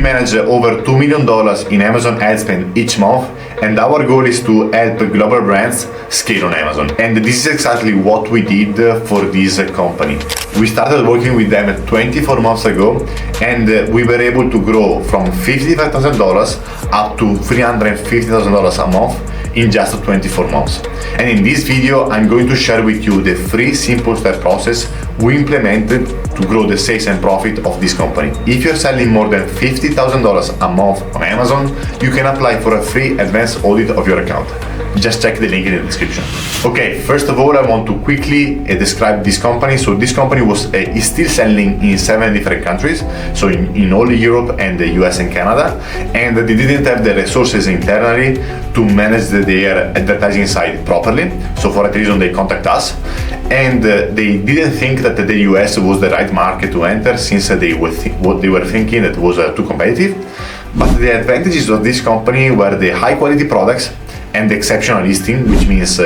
manage over $2 million in Amazon ad spend each month, and our goal is to help global brands scale on Amazon. And this is exactly what we did for this company. We started working with them 24 months ago, and we were able to grow from $55,000 up to $350,000 a month in just 24 months. And in this video, I'm going to share with you the 3 simple step process we implemented to grow the sales and profit of this company. If you're selling more than $50,000 a month on Amazon, you can apply for a free advanced audit of your account. Just check the link in the description. Okay, first of all, I want to quickly describe this company. So this company is still selling in 7 different countries, so in all Europe and the US and Canada, and they didn't have the resources internally to manage their advertising side properly. So for that reason, they contact us, and they didn't think that the US was the right market to enter, since they were thinking that was too competitive. But the advantages of this company were the high quality products and the exceptional listing, which means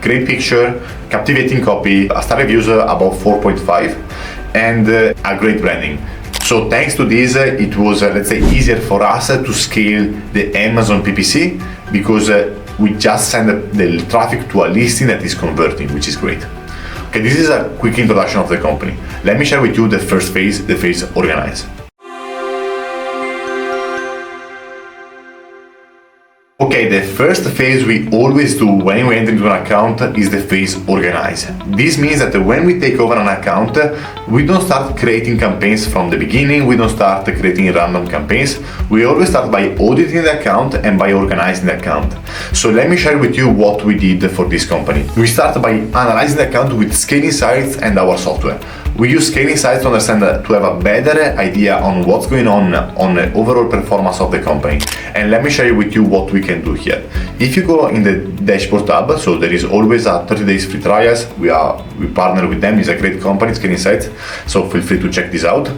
great picture, captivating copy, a star reviews above 4.5, and a great branding. So thanks to this, it was, let's say, easier for us to scale the Amazon PPC, because we just send the traffic to a listing that is converting, which is great. Okay, this is a quick introduction of the company. Let me share with you the first phase, the phase organize. Okay, the first phase we always do when we enter into an account is the phase organize. This means that when we take over an account, we don't start creating campaigns from the beginning, we don't start creating random campaigns. We always start by auditing the account and by organizing the account. So let me share with you what we did for this company. We start by analyzing the account with scaling sites and our software. We use scaling sites to understand, to have a better idea on what's going on the overall performance of the company. And let me share with you what we can do here. If you go in the dashboard tab, so there is always a 30 days free trials. We partner with them. It's a great company, Scaling Sites, so feel free to check this out.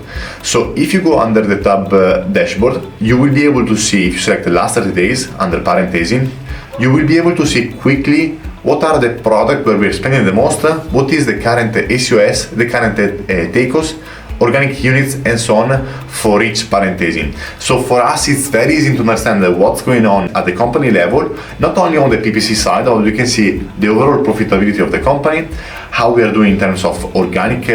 So if you go under the tab dashboard, you will be able to see, if you select the last 30 days under parentheses, you will be able to see quickly what are the products where we're spending the most, what is the current SEOs, the current takeaways, organic units, and so on for each parenthesis. So for us, it's very easy to understand what's going on at the company level, not only on the PPC side, but you can see the overall profitability of the company, how we are doing in terms of organic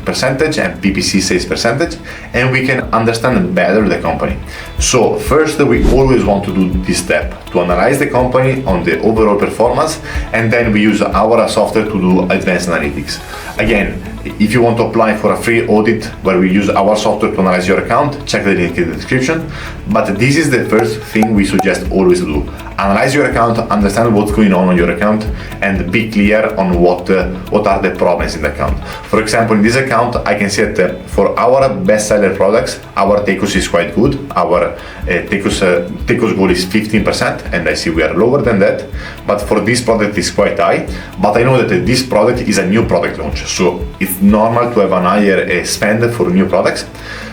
percentage and PPC sales percentage, and we can understand better the company. So first, we always want to do this step to analyze the company on the overall performance, and then we use our software to do advanced analytics. Again, if you want to apply for a free audit where we use our software to analyze your account, check the link in the description. But this is the first thing we suggest always do. Analyze your account, understand what's going on your account, and be clear on what are the problems in the account. For example, in this account, I can see that for our bestseller products, our takeaways is quite good. Our takeaways goal is 15%, and I see we are lower than that. But for this product, it's quite high. But I know that this product is a new product launch, so it's normal to have an higher spend for new products.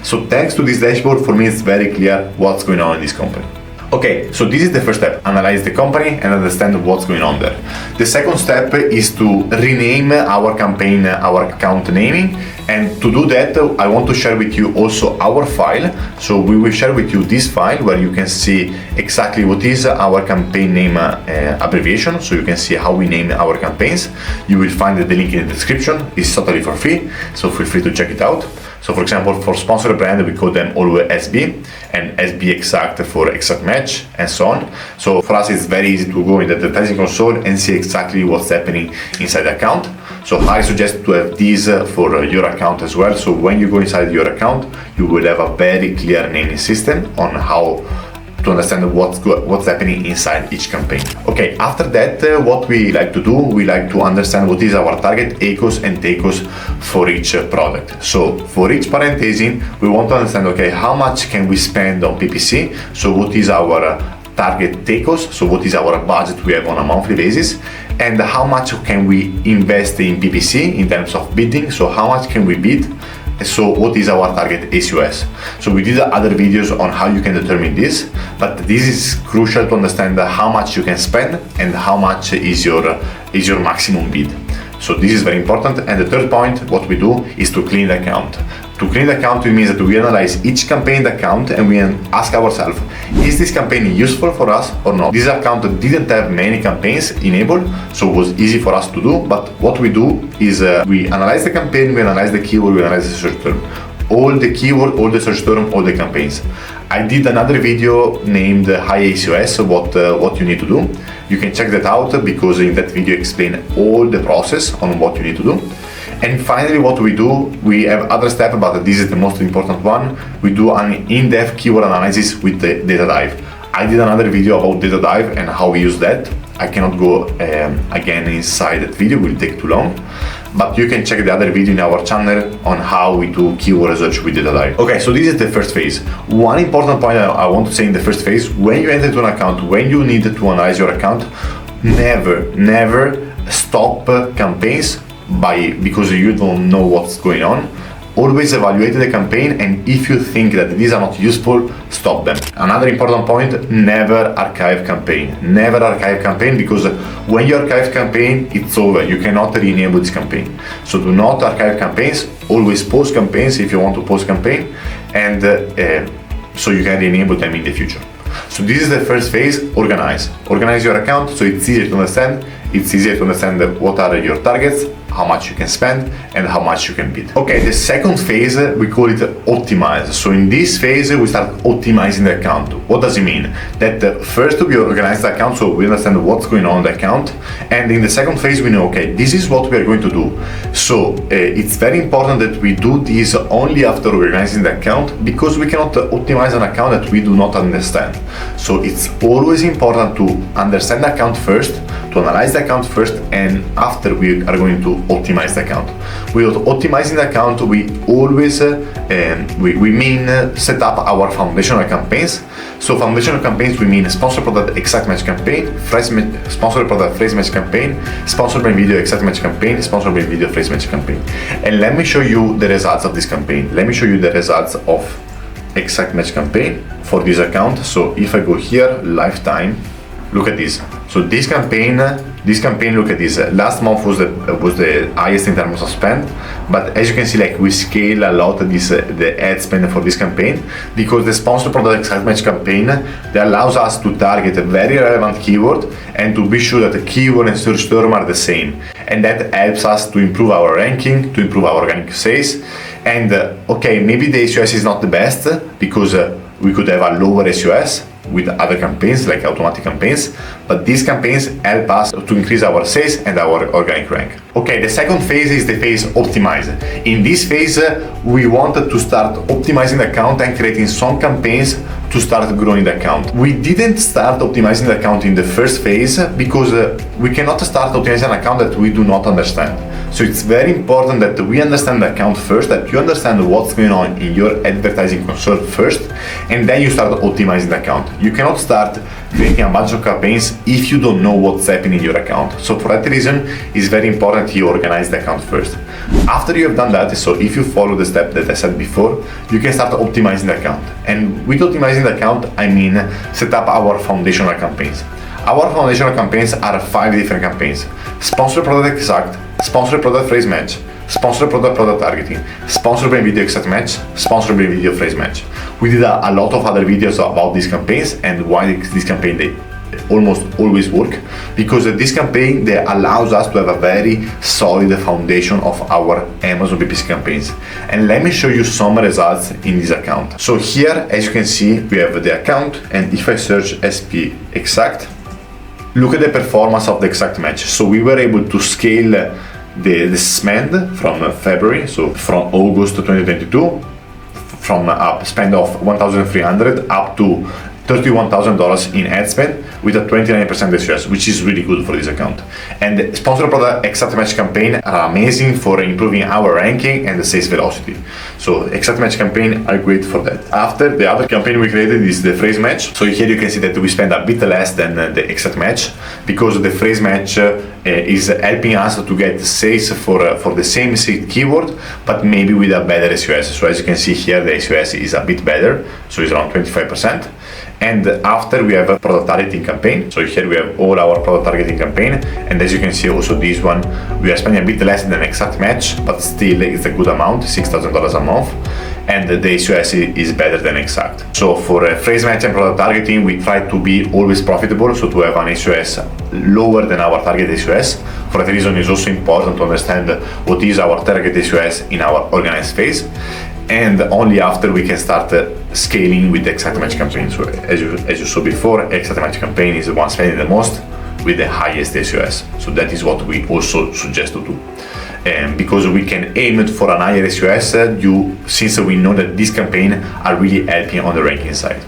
So thanks to this dashboard, for me, it's very clear what's going on in this company. Okay, so this is the first step, analyze the company and understand what's going on there. The second step is to rename our campaign, our account naming. And to do that, I want to share with you also our file. So we will share with you this file where you can see exactly what is our campaign name abbreviation. So you can see how we name our campaigns. You will find the link in the description. It's totally for free, so feel free to check it out. So for example, for sponsored brand, we call them always SB, and SB exact for exact match, and so on. So for us, it's very easy to go in the advertising console and see exactly what's happening inside the account. So I suggest to have these for your account as well. So when you go inside your account, you will have a very clear naming system on how to understand what's happening inside each campaign. Okay, after that, what we like to do, we like to understand what is our target ACOS and TACOS for each product. So for each parenthesis, we want to understand, okay, how much can we spend on PPC? So what is our target TACOS? So what is our budget we have on a monthly basis? And how much can we invest in PPC in terms of bidding? So how much can we bid? So what is our target ACOS? So we did other videos on how you can determine this, but this is crucial to understand how much you can spend and how much is your maximum bid. So this is very important. And the third point, what we do is to clean the account, To clean the account, it means that we analyze each campaign in the account and we ask ourselves, is this campaign useful for us or not? This account didn't have many campaigns enabled, so it was easy for us to do, but what we do is we analyze the campaign, we analyze the keyword, we analyze the search term. All the keyword, all the search term, all the campaigns. I did another video named High ACOS, what you need to do. You can check that out because in that video I explain all the process on what you need to do. And finally, what we do, we have other steps, but this is the most important one. We do an in-depth keyword analysis with the data dive. I did another video about data dive and how we use that. I cannot go again inside that video, it will take too long. But you can check the other video in our channel on how we do keyword research with data dive. Okay, so this is the first phase. One important point I want to say in the first phase, when you enter into an account, when you need to analyze your account, never stop campaigns because you don't know what's going on. Always evaluate the campaign, and if you think that these are not useful, stop them. Another important point, never archive campaign. Never archive campaign, because when you archive campaign, it's over. You cannot re-enable this campaign. So do not archive campaigns, always post campaigns if you want to post campaign, and so you can re-enable them in the future. So this is the first phase, organize. Organize your account so it's easier to understand. It's easier to understand what are your targets, how much you can spend, and how much you can bid. Okay, the second phase, we call it optimize. So in this phase, we start optimizing the account. What does it mean? That first we organize the account so we understand what's going on in the account. And in the second phase, we know, okay, this is what we are going to do. So it's very important that we do this only after organizing the account, because we cannot optimize an account that we do not understand. So it's always important to understand the account first, to analyze the account first, and after we are going to optimize the account. With optimizing the account, we always set up our foundational campaigns. So foundational campaigns, we mean sponsored product exact match campaign, sponsored product phrase match campaign, sponsored by video exact match campaign, sponsored by video phrase match campaign. And let me show you the results of this campaign. Let me show you the results of exact match campaign for this account. So if I go here, lifetime, look at this. So this campaign, look at this. Last month was the highest in terms of spend, but as you can see, like we scale a lot the ad spend for this campaign, because the sponsored product exact match campaign that allows us to target a very relevant keyword and to be sure that the keyword and search term are the same, and that helps us to improve our ranking, to improve our organic sales. And okay, maybe the SEOs is not the best because we could have a lower SEOs with other campaigns like automatic campaigns, but these campaigns help us to increase our sales and our organic rank. Okay, the second phase is the phase optimize. In this phase, we wanted to start optimizing the account and creating some campaigns to start growing the account. We didn't start optimizing the account in the first phase because we cannot start optimizing an account that we do not understand. So it's very important that we understand the account first, that you understand what's going on in your advertising console first, and then you start optimizing the account. You cannot start creating a bunch of campaigns if you don't know what's happening in your account. So for that reason, it's very important you organize the account first. After you have done that, so if you follow the step that I said before, you can start optimizing the account. And with optimizing the account, I mean set up our foundational campaigns. Our foundational campaigns are 5 different campaigns: sponsored product exact, sponsored product phrase match, sponsored product targeting, sponsored by video exact match, sponsored by video phrase match. We did a lot of other videos about these campaigns and why this campaign they almost always work, because this campaign that allows us to have a very solid foundation of our Amazon PPC campaigns. And let me show you some results in this account. So here, as you can see, we have the account, and if I search SP exact, look at the performance of the exact match. So we were able to scale the spend from February, so from August 2022, from a spend of $1,300 up to $31,000 in ad spend with a 29% SEOs, which is really good for this account. And the sponsored product exact match campaign are amazing for improving our ranking and the sales velocity. So exact match campaign are great for that. After, the other campaign we created is the phrase match. So here you can see that we spend a bit less than the exact match, because the phrase match is helping us to get sales for the same keyword, but maybe with a better SEO. So as you can see here, the SEO is a bit better, so it's around 25%. And after we have a product targeting campaign. So here we have all our product targeting campaign. And as you can see also this one, we are spending a bit less than exact match, but still it's a good amount, $6,000 a month. And the SEO is better than exact. So for phrase match and product targeting, we try to be always profitable, so to have an SEO lower than our target SEO. For that reason, it's also important to understand what is our target SEO in our organized phase. And only after we can start scaling with the exact match campaign. So as you saw before, exact match campaign is the one spending the most with the highest SEO. So that is what we also suggest to do. Because we can aim for an higher SEO since we know that this campaign are really helping on the ranking side.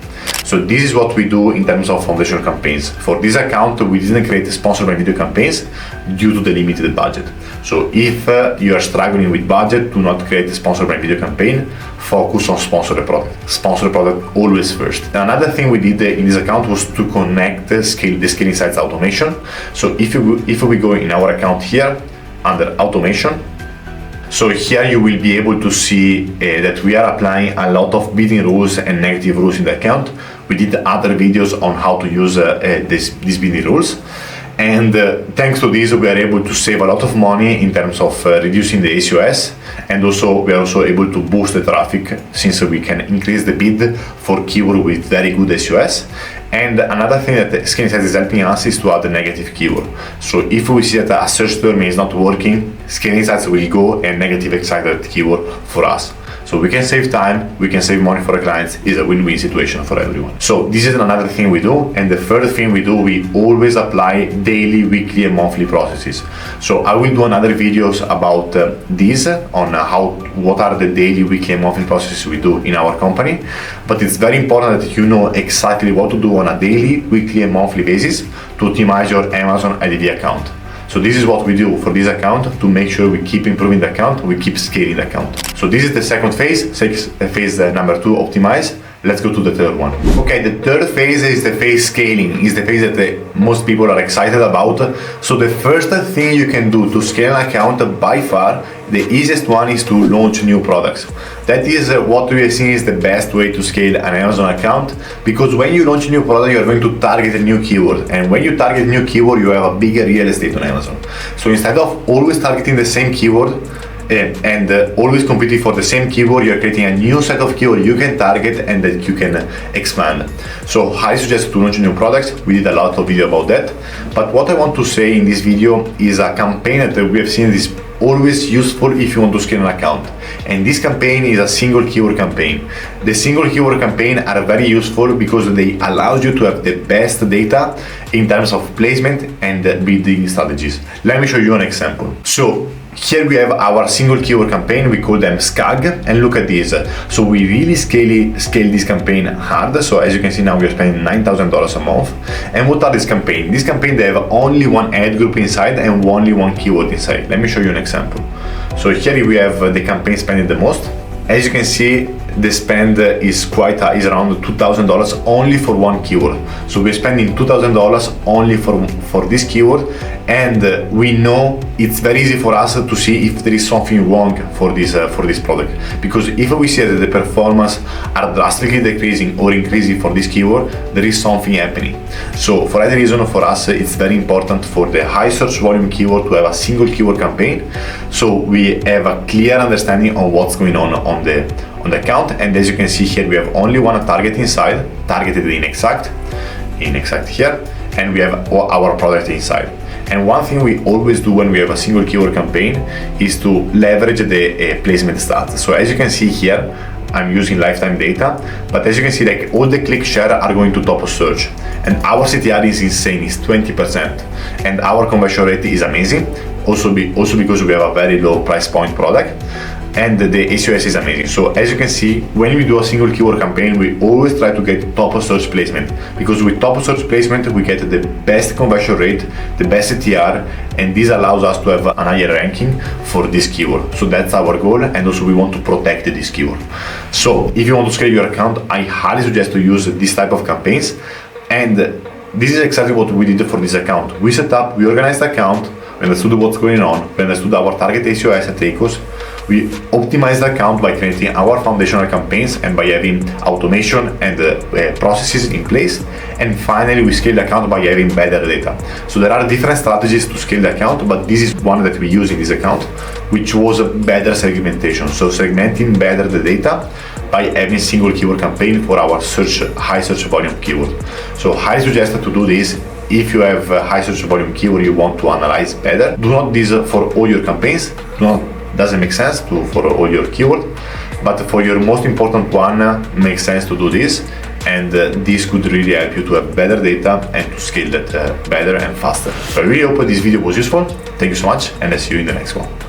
So this is what we do in terms of foundational campaigns. For this account, we didn't create sponsored by video campaigns due to the limited budget. So if you are struggling with budget, do not create a sponsored by video campaign, focus on sponsored product. Sponsored product always first. Another thing we did in this account was to connect the scaling sites automation. So if we go in our account here, under automation, so here you will be able to see that we are applying a lot of bidding rules and negative rules in the account. We did other videos on how to use these bidding rules. And thanks to this, we are able to save a lot of money in terms of reducing the SEO, and also we are also able to boost the traffic since we can increase the bid for keyword with very good SEO. And another thing that the Scaling Sites is helping us is to add a negative keyword. So if we see that a search term is not working, Scaling Sites will go and negative excited keyword for us. So we can save time, we can save money for our clients. It's a win-win situation for everyone. So this is another thing we do. And the third thing we do, we always apply daily, weekly and monthly processes. So I will do another videos about this on what are the daily, weekly and monthly processes we do in our company. But it's very important that you know exactly what to do on a daily, weekly and monthly basis to optimize your Amazon IDV account. So this is what we do for this account to make sure we keep improving the account, we keep scaling the account. So this is the second phase, phase number 2, optimize. Let's go to the third one. Okay, the third phase is the phase scaling, is the phase that most people are excited about. So the first thing you can do to scale an account, by far, the easiest one is to launch new products. That is what we are seeing is the best way to scale an Amazon account, because when you launch a new product, you are going to target a new keyword. And when you target a new keyword, you have a bigger real estate on Amazon. So instead of always targeting the same keyword, and always competing for the same keyword, you're creating a new set of keywords you can target and that you can expand. So I suggest to launch new products. We did a lot of video about that. But what I want to say in this video is a campaign that we have seen is always useful if you want to scale an account. And this campaign is a single keyword campaign. The single keyword campaign are very useful because they allow you to have the best data in terms of placement and bidding strategies. Let me show you an example. So here we have our single keyword campaign, we call them SCAG, and look at this. So we really scale this campaign hard. So as you can see now we are spending $9,000 a month. And what are these campaigns? This campaign, they have only one ad group inside and only one keyword inside. Let me show you an example. So here we have the campaign spending the most. As you can see, the spend is quite high, is around $2,000 only for one keyword. So we're spending $2,000 only for this keyword, and we know it's very easy for us to see if there is something wrong for this product. Because if we see that the performance are drastically decreasing or increasing for this keyword, there is something happening. So for that reason, for us, it's very important for the high search volume keyword to have a single keyword campaign. So we have a clear understanding on what's going on the account. And as you can see here, we have only one target inside, targeted in exact here, and we have our product inside. And one thing we always do when we have a single keyword campaign is to leverage the placement stats. So as you can see here, I'm using lifetime data, but as you can see, like all the click share are going to top of search, and our CTR is insane, it's 20%, and our conversion rate is amazing. Also because we have a very low price point product, and the SEO is amazing. So as you can see, when we do a single keyword campaign, we always try to get top of search placement, because with top of search placement we get the best conversion rate, the best CTR, and this allows us to have a higher ranking for this keyword. So that's our goal, and also we want to protect this keyword. So if you want to scale your account, I highly suggest to use this type of campaigns. And this is exactly what we did for this account. We organized the account, we understood what's going on, we understood our target ACOS and ACOS, we optimized the account by creating our foundational campaigns and by having automation and processes in place. And finally, we scale the account by having better data. So there are different strategies to scale the account, but this is one that we use in this account, which was a better segmentation. So segmenting better the data by having single keyword campaign for our high search volume keyword. So highly suggested to do this. If you have a high search volume keyword you want to analyze better, do not do this for all your campaigns. Doesn't make sense for all your keyword, but for your most important one makes sense to do this, and this could really help you to have better data and to scale that better and faster. So I really hope this video was useful. Thank you so much, and I'll see you in the next one.